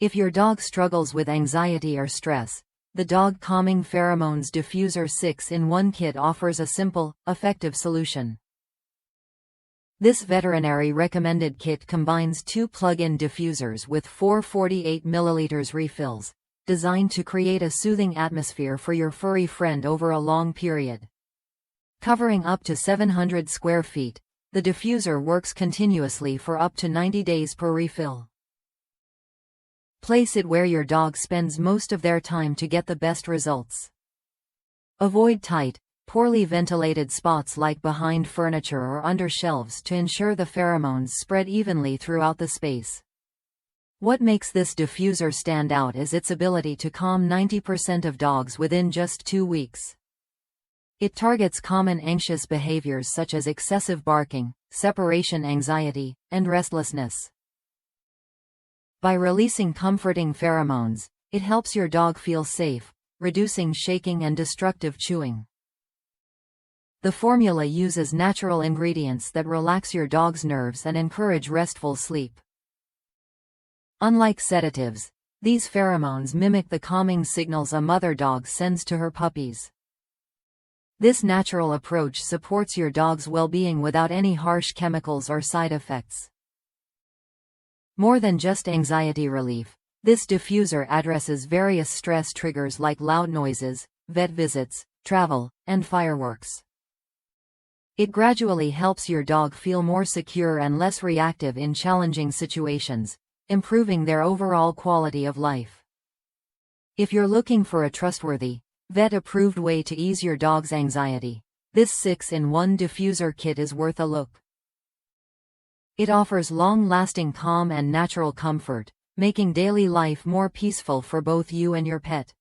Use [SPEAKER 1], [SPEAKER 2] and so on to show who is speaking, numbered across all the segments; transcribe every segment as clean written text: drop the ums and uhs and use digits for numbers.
[SPEAKER 1] If your dog struggles with anxiety or stress, the Dog Calming Pheromones Diffuser 6-in-1 kit offers a simple, effective solution. This veterinary-recommended kit combines 2 plug-in diffusers with 4 48 ml refills, designed to create a soothing atmosphere for your furry friend over a long period. Covering up to 700 square feet, the diffuser works continuously for up to 90 days per refill. Place it where your dog spends most of their time to get the best results. Avoid tight, poorly ventilated spots like behind furniture or under shelves to ensure the pheromones spread evenly throughout the space. What makes this diffuser stand out is its ability to calm 90% of dogs within just 2 weeks. It targets common anxious behaviors such as excessive barking, separation anxiety, and restlessness. By releasing comforting pheromones, it helps your dog feel safe, reducing shaking and destructive chewing. The formula uses natural ingredients that relax your dog's nerves and encourage restful sleep. Unlike sedatives, these pheromones mimic the calming signals a mother dog sends to her puppies. This natural approach supports your dog's well-being without any harsh chemicals or side effects. More than just anxiety relief, this diffuser addresses various stress triggers like loud noises, vet visits, travel, and fireworks. It gradually helps your dog feel more secure and less reactive in challenging situations, improving their overall quality of life. If you're looking for a trustworthy, vet-approved way to ease your dog's anxiety, this 6-in-1 diffuser kit is worth a look. It offers long-lasting calm and natural comfort, making daily life more peaceful for both you and your pet.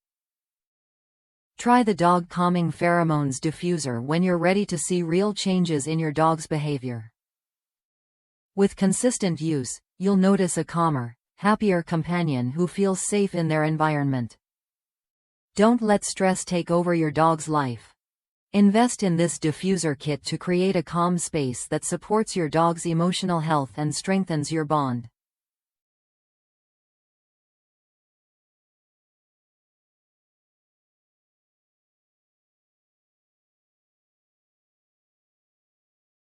[SPEAKER 1] Try the Dog Calming Pheromones Diffuser when you're ready to see real changes in your dog's behavior. With consistent use, you'll notice a calmer, happier companion who feels safe in their environment. Don't let stress take over your dog's life. Invest in this diffuser kit to create a calm space that supports your dog's emotional health and strengthens your bond.